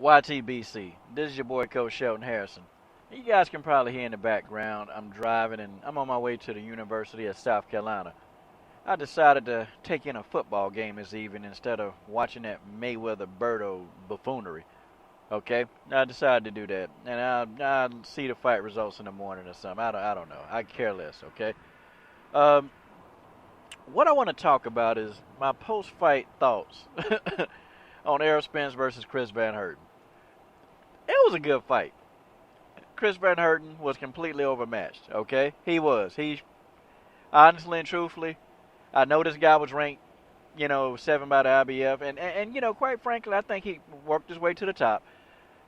YTBC. This is your boy Coach Shelton Harrison. You guys can probably hear in the background I'm driving and I'm on my way to the University of South Carolina. I decided to take in a football game this evening instead of watching that Mayweather Birdo buffoonery. Okay, I decided to do that, and I'll see the fight results in the morning or something. I don't know. I care less. Okay. Um, what I want to talk about is my post-fight thoughts on Errol Spence versus Chris Van Heerden. It was a good fight. Chris Van Heerden was completely overmatched. Okay, he was. He honestly and truthfully, I know this guy was ranked, 7 by the IBF, and quite frankly, I think he worked his way to the top.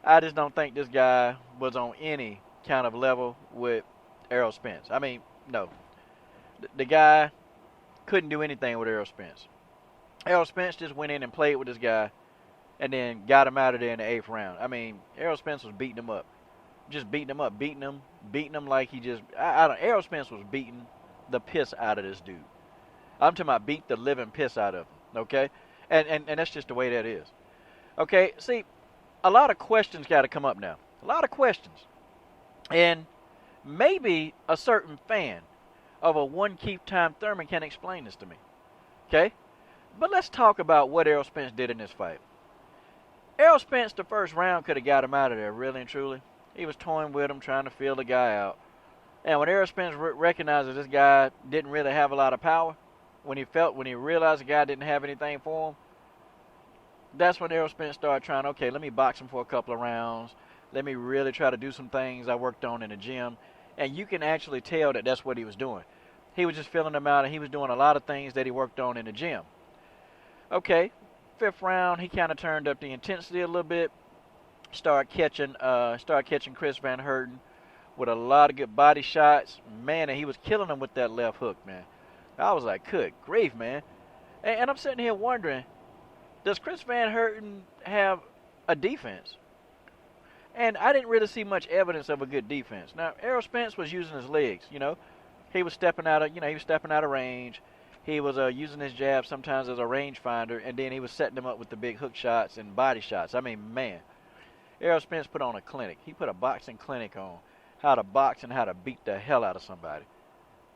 I just don't think this guy was on any kind of level with Errol Spence. I mean, no, the guy couldn't do anything with Errol Spence. Errol Spence just went in and played with this guy, and then got him out of there in the 8th round. I mean, Errol Spence was beating him up. Just beating him up, beating him like he just. I don't. Errol Spence was beating the piss out of this dude. I'm talking about beat the living piss out of him. Okay, and that's just the way that is. Okay, see, a lot of questions got to come up now. A lot of questions, and maybe a certain fan of a one keep time Thurman can explain this to me. Okay, but let's talk about what Errol Spence did in this fight. Errol Spence, the first round, could have got him out of there, really and truly. He was toying with him, trying to feel the guy out. And when Errol Spence recognized that this guy didn't really have a lot of power, when he realized the guy didn't have anything for him, that's when Errol Spence started trying, okay, let me box him for a couple of rounds. Let me really try to do some things I worked on in the gym. And you can actually tell that that's what he was doing. He was just filling them out, and he was doing a lot of things that he worked on in the gym. Okay, 5th round, he kind of turned up the intensity a little bit. Started catching Chris Van Heerden with a lot of good body shots. Man, and he was killing him with that left hook, man. I was like, good grief, man. And I'm sitting here wondering, does Chris Van Heerden have a defense? And I didn't really see much evidence of a good defense. Now, Errol Spence was using his legs, He was stepping out of range. He was using his jab sometimes as a rangefinder, and then he was setting them up with the big hook shots and body shots. I mean, man. Errol Spence put on a clinic. He put a boxing clinic on how to box and how to beat the hell out of somebody.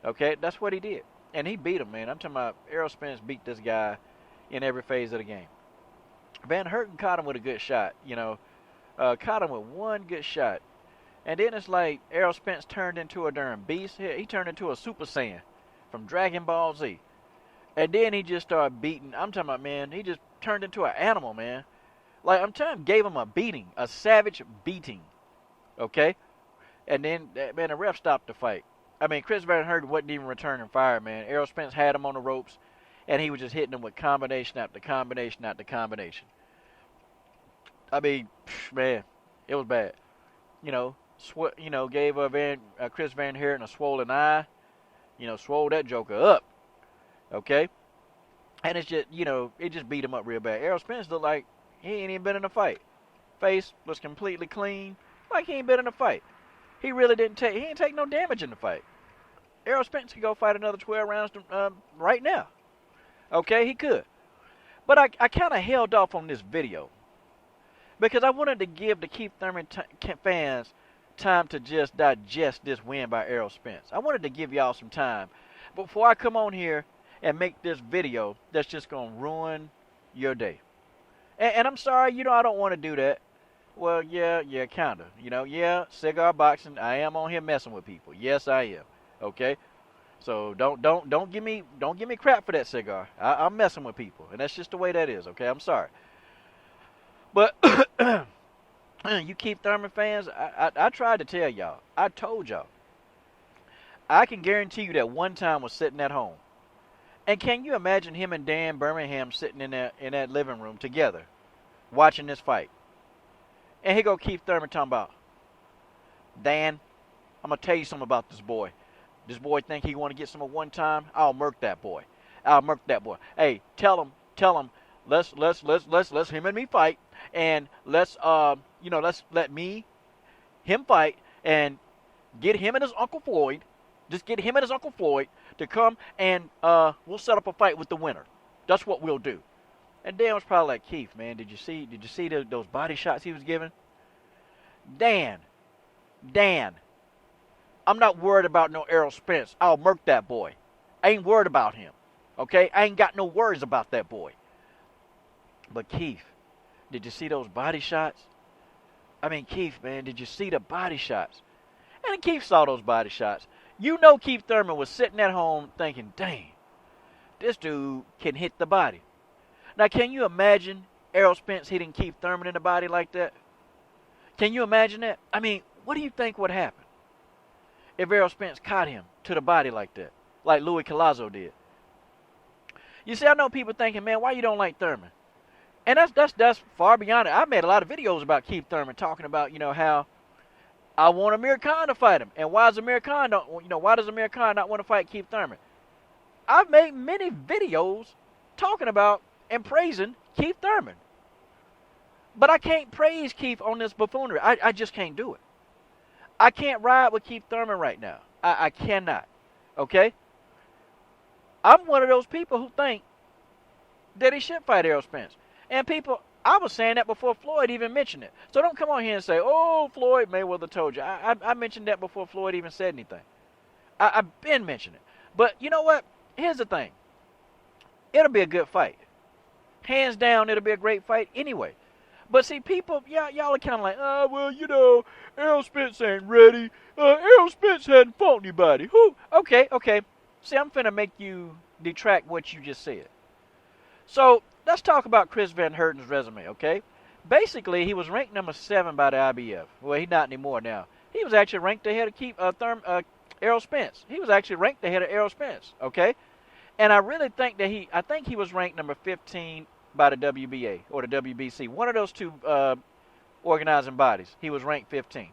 Okay, that's what he did. And he beat him, man. I'm talking about Errol Spence beat this guy in every phase of the game. Van Heerden caught him with a good shot, caught him with one good shot. And then it's like Errol Spence turned into a darn beast. He turned into a Super Saiyan from Dragon Ball Z. And then he just started beating. I'm talking about, man, he just turned into an animal, man. Like, I'm telling you, gave him a beating, a savage beating, okay? And then, man, the ref stopped the fight. I mean, Chris Van Heerden wasn't even returning fire, man. Errol Spence had him on the ropes, and he was just hitting him with combination after combination after combination. I mean, man, it was bad. Gave Chris Van Heerden a swollen eye. Swole that joker up, okay? And it's just, it just beat him up real bad. Errol Spence looked like he ain't even been in a fight. Face was completely clean, like he ain't been in a fight. He really he didn't take no damage in the fight. Errol Spence could go fight another 12 rounds right now. Okay, he could. But I kind of held off on this video because I wanted to give the Keith Thurman fans time to just digest this win by Errol Spence. I wanted to give y'all some time before I come on here and make this video that's just going to ruin your day. And I'm sorry, I don't want to do that. Well, yeah, kind of. Yeah, cigar boxing. I am on here messing with people. Yes, I am. Okay, so don't give me crap for that cigar. I'm messing with people, and that's just the way that is. Okay, I'm sorry. But you Keith Thurman fans, I tried to tell y'all. I told y'all. I can guarantee you that one time was sitting at home. And can you imagine him and Dan Birmingham sitting in that living room together, watching this fight? And here go Keith Thurman talking about, Dan, I'm gonna tell you something about this boy. This boy think he want to get some at one time. I'll murk that boy. Hey, tell him. Let's him and me fight, and let's let him fight and get him and his Uncle Floyd. Just get him and his Uncle Floyd to come and we'll set up a fight with the winner. That's what we'll do. And Dan was probably like, Keith, man, did you see those body shots he was giving? Dan, Dan, I'm not worried about no Errol Spence. I'll murk that boy. I ain't worried about him. Okay? I ain't got no worries about that boy. But Keith, did you see those body shots? I mean, Keith, man, did you see the body shots? And Keith saw those body shots. You know Keith Thurman was sitting at home thinking, dang, this dude can hit the body. Now, can you imagine Errol Spence hitting Keith Thurman in the body like that? Can you imagine that? I mean, what do you think would happen if Errol Spence caught him to the body like that, like Louis Collazo did? You see, I know people thinking, man, why you don't like Thurman? And that's far beyond it. I made a lot of videos about Keith Thurman talking about, how I want Amir Khan to fight him. And why does Amir Khan not want to fight Keith Thurman? I've made many videos talking about and praising Keith Thurman. But I can't praise Keith on this buffoonery. I just can't do it. I can't ride with Keith Thurman right now. I cannot. Okay? I'm one of those people who think that he should fight Errol Spence. And people, I was saying that before Floyd even mentioned it. So don't come on here and say, oh, Floyd Mayweather told you. I mentioned that before Floyd even said anything. I've been mentioning it. But you know what? Here's the thing. It'll be a good fight. Hands down, it'll be a great fight anyway. But see, people, y'all are kind of like, oh, well, Errol Spence ain't ready. Errol Spence hadn't fought anybody. Who? Okay. See, I'm finna make you detract what you just said. So, let's talk about Chris Van Heerden's resume, okay? Basically, he was ranked number 7 by the IBF. Well, he's not anymore now. He was actually ranked ahead of Errol Spence. He was actually ranked ahead of Errol Spence, okay? And I really think that he was ranked number 15 by the WBA or the WBC. One of those two organizing bodies. He was ranked 15,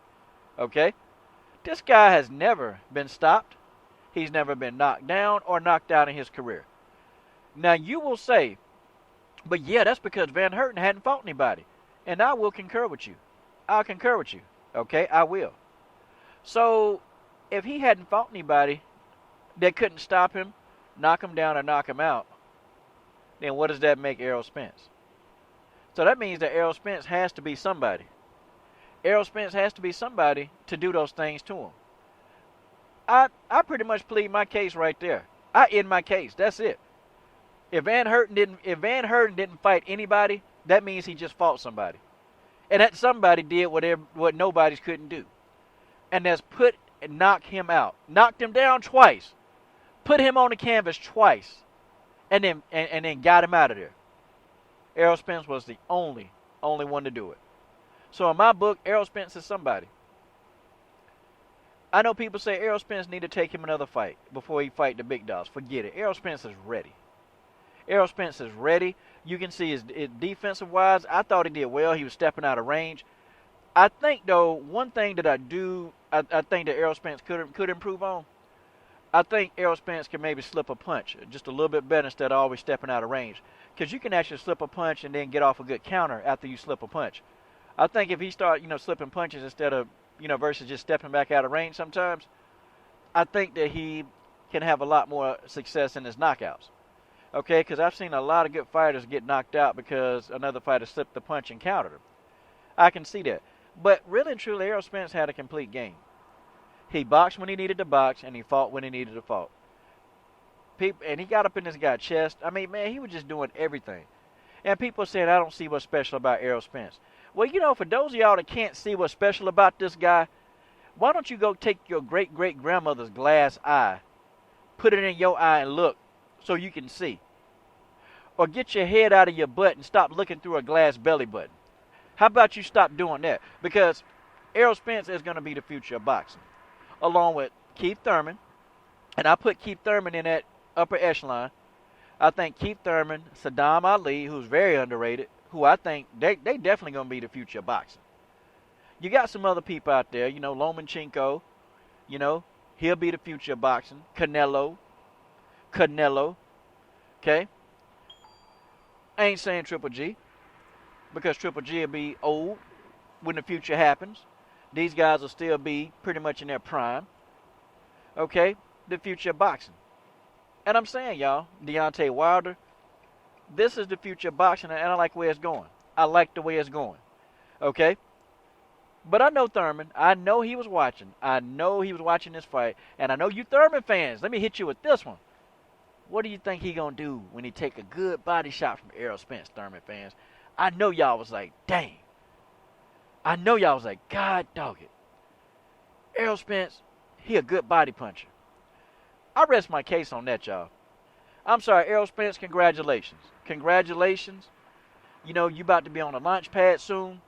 okay? This guy has never been stopped. He's never been knocked down or knocked out in his career. Now, you will say, but yeah, that's because Van Heerden hadn't fought anybody. And I will concur with you. I'll concur with you. Okay, I will. So, if he hadn't fought anybody that couldn't stop him, knock him down, or knock him out, then what does that make Errol Spence? So that means that Errol Spence has to be somebody. Errol Spence has to be somebody to do those things to him. I pretty much plead my case right there. I end my case. That's it. If Van Heerden didn't fight anybody, that means he just fought somebody. And that somebody did what nobody couldn't do. And that's knock him out. Knocked him down twice. Put him on the canvas twice. And then got him out of there. Errol Spence was the only one to do it. So in my book, Errol Spence is somebody. I know people say Errol Spence need to take him another fight before he fight the big dogs. Forget it. Errol Spence is ready. Errol Spence is ready. You can see his defensive-wise, I thought he did well. He was stepping out of range. I think, though, one thing that I think that Errol Spence could improve on, I think Errol Spence can maybe slip a punch just a little bit better instead of always stepping out of range. Because you can actually slip a punch and then get off a good counter after you slip a punch. I think if he start, slipping punches instead of, versus just stepping back out of range sometimes, I think that he can have a lot more success in his knockouts. Okay, because I've seen a lot of good fighters get knocked out because another fighter slipped the punch and countered him. I can see that. But really and truly, Errol Spence had a complete game. He boxed when he needed to box, and he fought when he needed to fight. And he got up in this guy's chest. I mean, man, he was just doing everything. And people saying, I don't see what's special about Errol Spence. Well, for those of y'all that can't see what's special about this guy, why don't you go take your great-great-grandmother's glass eye, put it in your eye and look so you can see. Or get your head out of your butt and stop looking through a glass belly button. How about you stop doing that? Because Errol Spence is going to be the future of boxing. Along with Keith Thurman. And I put Keith Thurman in that upper echelon. I think Keith Thurman, Saddam Ali, who's very underrated, who I think they definitely going to be the future of boxing. You got some other people out there, Lomachenko, he'll be the future of boxing. Canelo, okay? I ain't saying Triple G, because Triple G will be old when the future happens. These guys will still be pretty much in their prime. Okay? The future of boxing. And I'm saying, y'all, Deontay Wilder, This is the future of boxing, and I like the way it's going. I like the way it's going. Okay? But I know Thurman. I know he was watching. I know he was watching this fight. And I know you Thurman fans. Let me hit you with this one. What do you think he gonna do when he take a good body shot from Errol Spence, Thurman fans? I know y'all was like, dang. I know y'all was like, God dog it. Errol Spence, he a good body puncher. I rest my case on that, y'all. I'm sorry, Errol Spence, congratulations. Congratulations. You know, you about to be on a launch pad soon.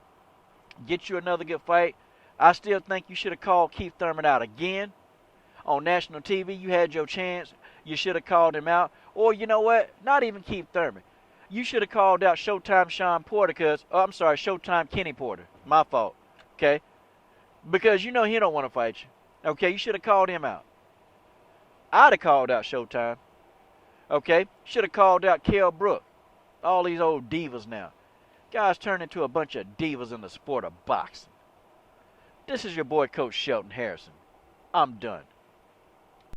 Get you another good fight. I still think you should have called Keith Thurman out again. On national TV, you had your chance. You should have called him out. Or you know what? Not even Keith Thurman. You should have called out Showtime Sean Porter Showtime Kenny Porter. My fault. Okay? Because you know he don't want to fight you. Okay? You should have called him out. I'd have called out Showtime. Okay? Should have called out Kell Brook. All these old divas now. Guys turn into a bunch of divas in the sport of boxing. This is your boy, Coach Shelton Harrison. I'm done.